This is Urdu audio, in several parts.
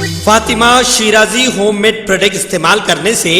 Fatima Shirazi homemade product استعمال کرنے سے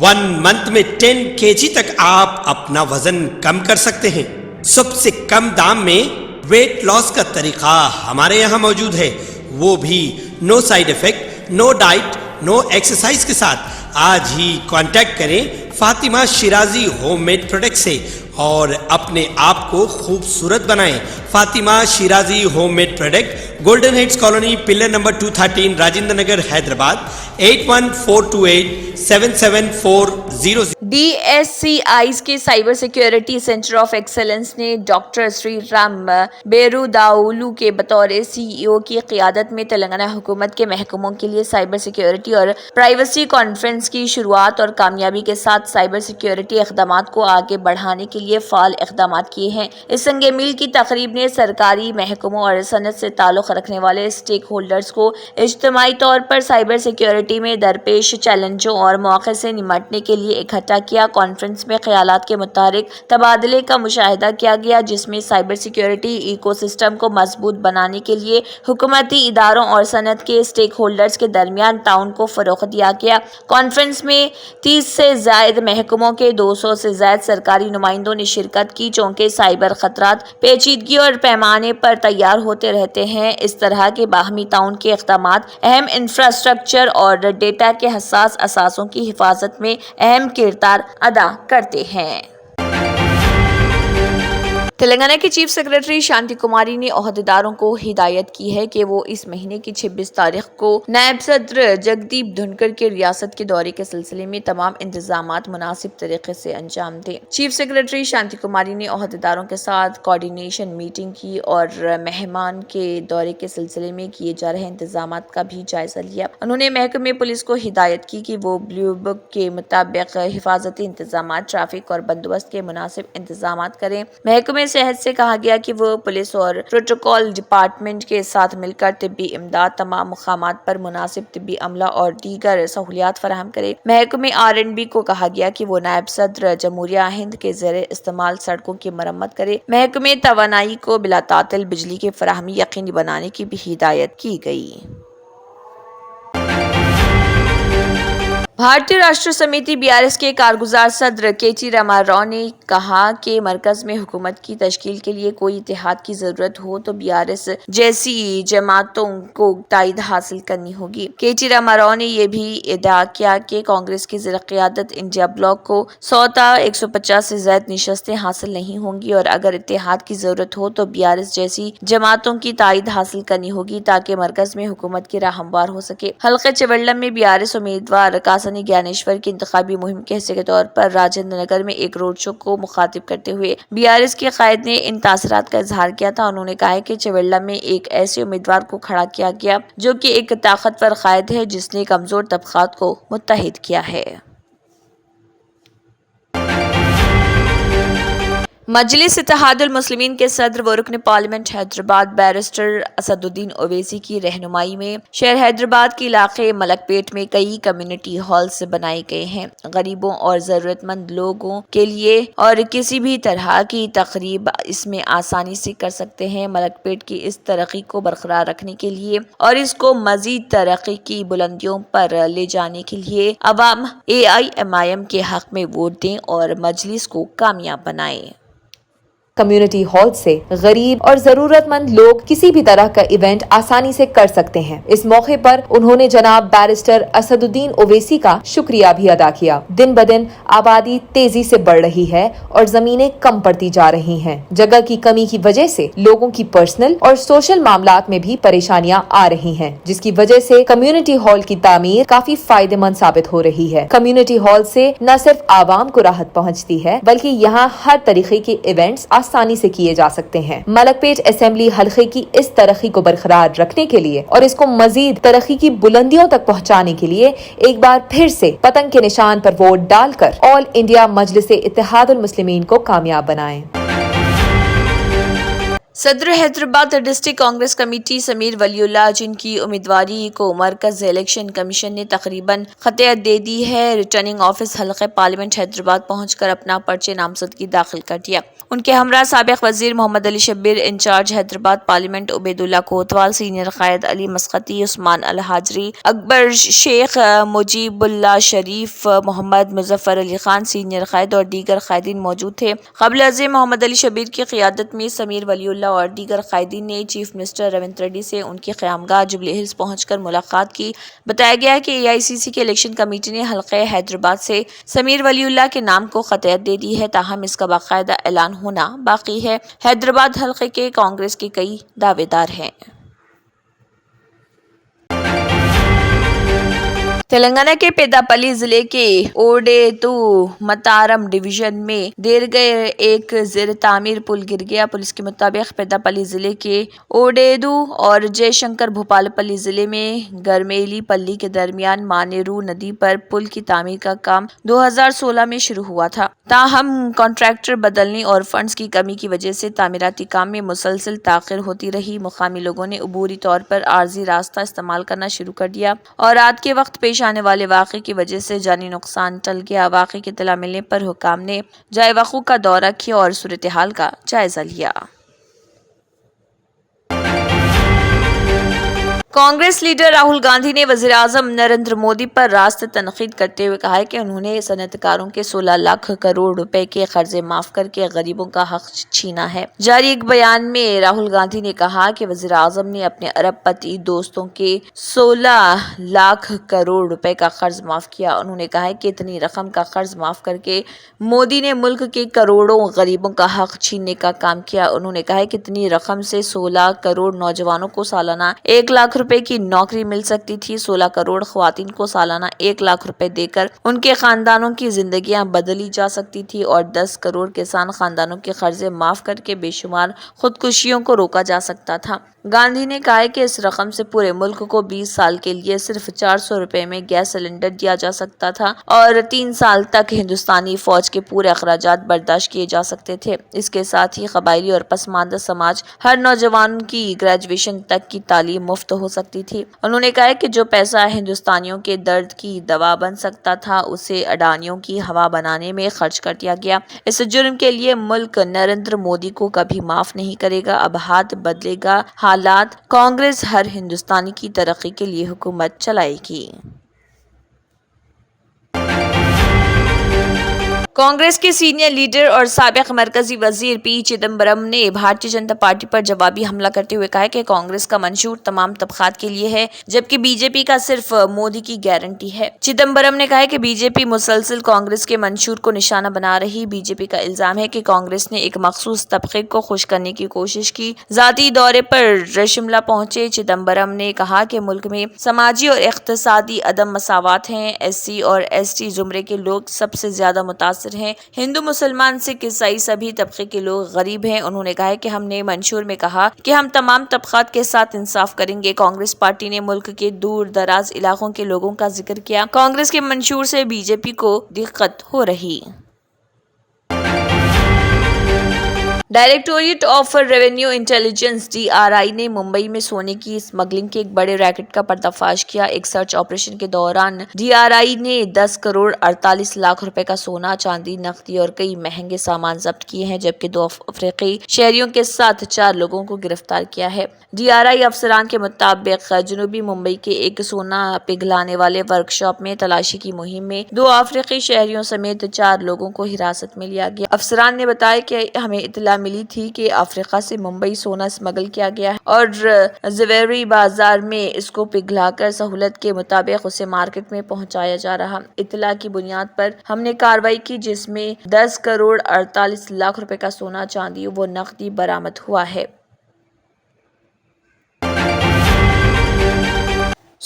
1 منتھ میں 10 kg تک آپ اپنا وزن کم کر سکتے ہیں۔ سب سے کم دام میں ویٹ لاس کا طریقہ ہمارے یہاں موجود ہے، وہ بھی no side effect, no diet, no exercise کے ساتھ۔ آج ہی کانٹیکٹ کریں Fatima Shirazi homemade product سے اور اپنے آپ کو خوبصورت بنائیں۔ Fatima Shirazi homemade product, golden heights colony, pillar number 213، Rajendra Nagar, Hyderabad, 8142877400۔ DSCIs کے cyber security centre of excellence نے ڈاکٹر سری رام بیروداولو کے بطور CEO کی قیادت میں تلنگانہ حکومت کے محکموں کے لیے سائبر سیکیورٹی اور پرائیویسی کانفرنس کی شروعات اور کامیابی کے ساتھ سائبر سیکیورٹی اقدامات کو آگے بڑھانے کے لیے فعال اقدامات کیے ہیں۔ اس سنگ میل کی تقریب نے سرکاری محکموں اور صنعت سے تعلق رکھنے والے اسٹیک ہولڈرز کو اجتماعی طور پر سائبر سیکیورٹی میں درپیش چیلنجوں اور مواقع سے نمٹنے کے لیے اکٹھا کیا۔ کانفرنس میں خیالات کے متحرک تبادلے کا مشاہدہ کیا گیا، جس میں سائبر سیکیورٹی ایکو سسٹم کو مضبوط بنانے کے لیے حکومتی اداروں اور صنعت کے اسٹیک ہولڈرز کے درمیان تعاون کو فروغ دیا گیا۔ کانفرنس میں 30 سے زائد محکموں کے 200 سے زائد سرکاری نمائندوں نے شرکت کی۔ چونکہ سائبر خطرات پیچیدگی اور پیمانے پر تیار ہوتے رہتے ہیں، اس طرح کے باہمی تعاون کے اقدامات اہم انفراسٹرکچر اور ڈیٹا کے حساس اثاثوں کی حفاظت میں اہم کردار ادا کرتے ہیں۔ تلنگانہ کی چیف سیکرٹری شانتی کماری نے عہدیداروں کو ہدایت کی ہے کہ وہ اس مہینے کی 26 تاریخ کو نائب صدر جگدیپ دھنکر کے ریاست کے دورے کے سلسلے میں تمام انتظامات مناسب طریقے سے انجام دیں۔ چیف سیکرٹری شانتی کماری نے عہدیداروں کے ساتھ کوارڈینیشن میٹنگ کی اور مہمان کے دورے کے سلسلے میں کیے جا رہے انتظامات کا بھی جائزہ لیا۔ انہوں نے محکمہ پولیس کو ہدایت کی کہ وہ بلیو بک کے مطابق حفاظتی انتظامات، ٹریفک اور بندوبست کے مناسب انتظامات کریں۔ محکمہ صحت سے کہا گیا کہ وہ پولیس اور پروٹوکول ڈپارٹمنٹ کے ساتھ مل کر طبی امداد، تمام مقامات پر مناسب طبی عملہ اور دیگر سہولیات فراہم کرے۔ محکمہ R&B کو کہا گیا کہ وہ نائب صدر جمہوریہ ہند کے زیر استعمال سڑکوں کی مرمت کرے۔ محکمہ توانائی کو بلا تعطل بجلی کی فراہمی یقینی بنانے کی بھی ہدایت کی گئی۔ بھارتیہ راشٹر سمیتی BRS کے کارگزار صدر KT راما راؤ نے کہا کہ مرکز میں حکومت کی تشکیل کے لیے کوئی اتحاد کی ضرورت ہو تو BRS جیسی جماعتوں کو تائید حاصل کرنی ہوگی۔ KT راما راؤ نے یہ بھی ادعا کیا کہ کانگریس کی زیر قیادت انڈیا بلاک کو 100 تا 150 سے زائد نشستیں حاصل نہیں ہوں گی اور اگر اتحاد کی ضرورت ہو تو BRS جیسی جماعتوں کی تائید حاصل کرنی ہوگی تاکہ مرکز میں حکومت کی راہ ہموار ہو سکے۔ حلقہ چیولم میں BRS امیدوار گیانیشور کی انتخابی مہم کے حصے کے طور پر راجندر نگر میں ایک روڈ شو کو مخاطب کرتے ہوئے BRS کے قائد نے ان تاثرات کا اظہار کیا تھا۔ انہوں نے کہا کہ چیولم میں ایک ایسے امیدوار کو کھڑا کیا گیا جو کہ ایک طاقتور قائد ہے جس نے کمزور طبقات کو متحد کیا ہے۔ مجلس اتحاد المسلمین کے صدر و رکن پارلیمنٹ حیدرآباد بیرسٹر اسد الدین اویسی کی رہنمائی میں شہر حیدرآباد کے علاقے ملک پیٹ میں کئی کمیونٹی ہالز بنائے گئے ہیں۔ غریبوں اور ضرورت مند لوگوں کے لیے اور کسی بھی طرح کی تقریب اس میں آسانی سے کر سکتے ہیں۔ ملک پیٹ کی اس ترقی کو برقرار رکھنے کے لیے اور اس کو مزید ترقی کی بلندیوں پر لے جانے کے لیے عوام AIMIM کے حق میں ووٹ دیں اور مجلس کو کامیاب بنائیں۔ کمیونٹی ہال سے غریب اور ضرورت مند لوگ کسی بھی طرح کا ایونٹ آسانی سے کر سکتے ہیں۔ اس موقع پر انہوں نے جناب بیرسٹر اسد الدین اویسی کا شکریہ بھی ادا کیا۔ دن بدن آبادی تیزی سے بڑھ رہی ہے اور زمینیں کم پڑتی جا رہی ہیں۔ جگہ کی کمی کی وجہ سے لوگوں کی پرسنل اور سوشل معاملات میں بھی پریشانیاں آ رہی ہیں، جس کی وجہ سے کمیونٹی ہال کی تعمیر کافی فائدہ مند ثابت ہو رہی ہے۔ کمیونٹی ہال سے نہ صرف عوام کو راحت پہنچتی ہے بلکہ یہاں ہر طریقے کے ایونٹس آسانی سے کیے جا سکتے ہیں۔ ملک پیٹ اسمبلی حلقے کی اس ترقی کو برقرار رکھنے کے لیے اور اس کو مزید ترقی کی بلندیوں تک پہنچانے کے لیے ایک بار پھر سے پتنگ کے نشان پر ووٹ ڈال کر آل انڈیا مجلس اتحاد المسلمین کو کامیاب بنائیں۔ صدر حیدرآباد ڈسٹرکٹ کانگریس کمیٹی سمیر ولی اللہ، جن کی امیدواری کو مرکز الیکشن کمیشن نے تقریباً قطعیت دے دی ہے، ریٹرننگ آفس حلقہ پارلیمنٹ حیدرآباد پہنچ کر اپنا پرچہ نامزدگی داخل کر دیا۔ ان کے ہمراہ سابق وزیر محمد علی شبیر، انچارج حیدرآباد پارلیمنٹ عبید اللہ کوتوال، سینئر قائد علی مسقطی، عثمان الحاجری، اکبر شیخ، مجیب اللہ شریف، محمد مظفر علی خان، سینئر قائد اور دیگر قائدین موجود تھے۔ قبل ازیں محمد علی شبیر کی قیادت میں سمیر ولی اللہ اور دیگر قائدین نے چیف منسٹر ریونت ریڈی سے ان کی قیامگاہ جوبلی ہلز پہنچ کر ملاقات کی۔ بتایا گیا ہے کہ AICC کی الیکشن کمیٹی نے حلقہ حیدرآباد سے سمیر ولی اللہ کے نام کو قطعیت دے دی ہے، تاہم اس کا باقاعدہ اعلان ہونا باقی ہے۔ حیدرآباد حلقے کے کانگریس کے کئی دعوے دار ہیں۔ تلنگانہ کے پیداپلی ضلع کے اوڈیتو متارم ڈویژن میں دیر گئے ایک زیر تعمیر پل گر گیا۔ پولیس کے مطابق پیداپلی ضلع کے اوڈیدو اور جے شنکر بھوپال پلی ضلع میں گرمیلی پلی کے درمیان مانیرو ندی پر پل کی تعمیر کا کام 2016 میں شروع ہوا تھا، تاہم کنٹریکٹر بدلنے اور فنڈز کی کمی کی وجہ سے تعمیراتی کام میں مسلسل تاخیر ہوتی رہی۔ مقامی لوگوں نے عبوری طور پر عارضی راستہ استعمال کرنا شروع کر دیا اور رات کے وقت پیش آنے والے واقعے کی وجہ سے جانی نقصان ٹل گیا۔ واقعے کی اطلاع ملنے پر حکام نے جائے وقوع کا دورہ کیا اور صورتحال کا جائزہ لیا۔ کانگریس لیڈر راہل گاندھی نے وزیر اعظم نریندر مودی پر راست تنقید کرتے ہوئے کہا ہے کہ انہوں نے صنعت کاروں کے 16 لاکھ کروڑ روپے کے قرضے معاف کر کے غریبوں کا حق چھینا ہے۔ جاری ایک بیان میں راہل گاندھی نے کہا کہ وزیر اعظم نے اپنے ارب پتی دوستوں کے 16 لاکھ کروڑ روپے کا قرض معاف کیا۔ انہوں نے کہا کہ اتنی رقم کا قرض معاف کر کے مودی نے ملک کے کروڑوں غریبوں کا حق چھیننے کا کام کیا۔ انہوں نے کہا کہ اتنی رقم سے 16 کروڑ نوجوانوں کو سالانہ 1 لاکھ روپے کی نوکری مل سکتی تھی، 16 کروڑ خواتین کو سالانہ 1 لاکھ روپے دے کر ان کے خاندانوں کی زندگیاں بدلی جا سکتی تھی اور 10 کروڑ کسان خاندانوں کے قرضے معاف کر کے بے شمار خودکشیوں کو روکا جا سکتا تھا۔ گاندھی نے کہا کہ اس رقم سے پورے ملک کو 20 سال کے لیے صرف 400 روپے میں گیس سلنڈر دیا جا سکتا تھا اور 3 سال تک ہندوستانی فوج کے پورے اخراجات برداشت کیے جا سکتے تھے۔ اس کے ساتھ ہی قبائلی اور پسماندہ سماج ہر نوجوان کی گریجویشن تک کی تعلیم مفت ہو سکتی تھی۔ انہوں نے کہا کہ جو پیسہ ہندوستانیوں کے درد کی دوا بن سکتا تھا اسے اڈانیوں کی ہوا بنانے میں خرچ کر دیا گیا۔ اس جرم کے لیے ملک نریندر مودی کو کبھی معاف نہیں کرے گا۔ اب ہاتھ بدلے گا حالات، کانگریس ہر ہندوستانی کی ترقی کے لیے حکومت چلائے گی۔ کانگریس کے سینئر لیڈر اور سابق مرکزی وزیر پی چدمبرم نے بھارتیہ جنتا پارٹی پر جوابی حملہ کرتے ہوئے کہا کہ کانگریس کا منشور تمام طبقات کے لیے ہے جبکہ بی جے پی کا صرف مودی کی گارنٹی ہے۔ چدمبرم نے کہا کہ بی جے پی مسلسل کانگریس کے منشور کو نشانہ بنا رہی۔ بی جے پی کا الزام ہے کہ کانگریس نے ایک مخصوص طبقے کو خوش کرنے کی کوشش کی۔ ذاتی دورے پر شملہ پہنچے چدمبرم نے کہا کہ ملک میں سماجی اور اقتصادی عدم مساوات ہیں، SC اور ST زمرے کے لوگ سب سے زیادہ متاثر ہیں، ہندو، مسلمان، سکھ، عیسائی سبھی طبقے کے لوگ غریب ہیں۔ انہوں نے کہا کہ ہم نے منشور میں کہا کہ ہم تمام طبقات کے ساتھ انصاف کریں گے۔ کانگریس پارٹی نے ملک کے دور دراز علاقوں کے لوگوں کا ذکر کیا۔ کانگریس کے منشور سے بی جے پی کو دقت ہو رہی۔ Directorate of revenue intelligence DRI نے ممبئی میں سونے کی اسمگلنگ کے ایک بڑے ریکٹ کا پردہ فاش کیا۔ ایک سرچ آپریشن کے دوران DRI نے 10 کروڑ 48 لاکھ روپے کا سونا، چاندی، نقدی اور کئی مہنگے سامان ضبط کیے ہیں جبکہ 2 افریقی شہریوں کے ساتھ 4 لوگوں کو گرفتار کیا ہے۔ DRI افسران کے مطابق جنوبی ممبئی کے ایک سونا پگھلانے والے ورکشاپ میں تلاشی کی مہم میں 2 افریقی شہریوں سمیت 4 لوگوں کو حراست میں لیا گیا۔ افسران نے بتایا کہ ہمیں اطلاع ملی تھی کہ افریقہ سے ممبئی سونا اسمگل کیا گیا ہے اور زویری بازار میں اس کو پگھلا کر سہولت کے مطابق اسے مارکیٹ میں پہنچایا جا رہا۔ اطلاع کی بنیاد پر ہم نے کارروائی کی جس میں 10 کروڑ 48 لاکھ روپے کا سونا، چاندی و نقدی برآمد ہوا ہے۔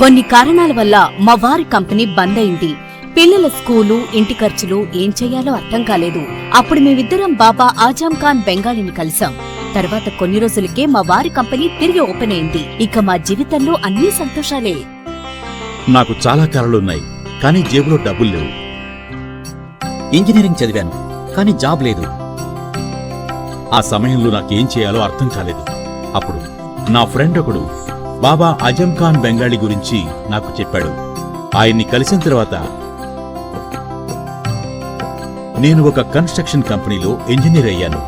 కొన్ని కారణాల వల్ల మా వారి కంపెనీ బంద్ అయింది. పిల్లల స్కూలు, ఇంటి ఖర్చులు ఏం చెయ్యాలో అర్థం కాలేదు. అప్పుడు మేమిద్దరం బాబా ఆజం ఖాన్ బెంగాలీని కలిసాం. తర్వాత కొన్ని రోజులకే మా వారి కంపెనీ తిరిగి ఓపెన్ అయింది. ఇక మా జీవితంలో అన్ని సంతోషాలే. నాకు చాలా కలలున్నాయి, కానీ జేబులో డబ్బులు లేవు. ఇంజనీరింగ్ చదివాను, కానీ జాబ్ లేదు. ఆ సమయంలో నాకేం చేయాలో అర్థం కాలేదు. అప్పుడు నా ఫ్రెండ్ ఒకడు బాబా ఆజం ఖాన్ బెంగాలీ గురించి నాకు చెప్పాడు. ఆయన్ని కలిసిన తర్వాత నేను ఒక కన్స్ట్రక్షన్ కంపెనీలో ఇంజనీర్ అయ్యాను.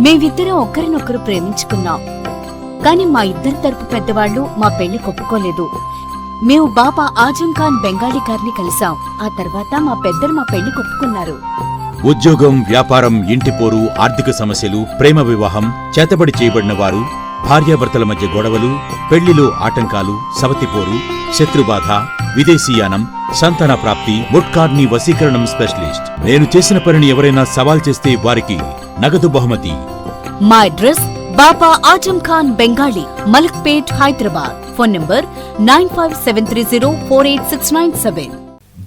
మేమిద్దరం ఒకరినొకరు ప్రేమించుకున్నాం. కాని మా ఇద్దరి తరపు పెద్దవాళ్లు మా పెళ్లి ఒప్పుకోలేదు. మేము బాబా ఆజం ఖాన్ బెంగాలీ గారిని కలిసాం. ఆ తర్వాత మా పెద్దలు మా పెళ్లి ఒప్పుకున్నారు. ఉద్యోగం, వ్యాపారం, ఇంటి పోరు, ఆర్థిక సమస్యలు, ప్రేమ వివాహం, చేతబడి చేయబడిన వారు, భార్యాభర్తల మధ్య గొడవలు, పెళ్లిలో ఆటంకాలు, సవతిపోరు, శత్రుబాధ, విదేశీయానం, సంతాన ప్రాప్తి, ముట్కార్ని వశీకరణం స్పెషలిస్ట్. నేను చేసిన పనిని ఎవరైనా సవాల్ చేస్తే వారికి నగదు బహుమతి. మా address Baba Azam Khan Bengali, Malakpet, Hyderabad. Phone number 9573048697.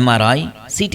MRI, CT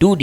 2D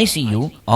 ICU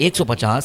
150,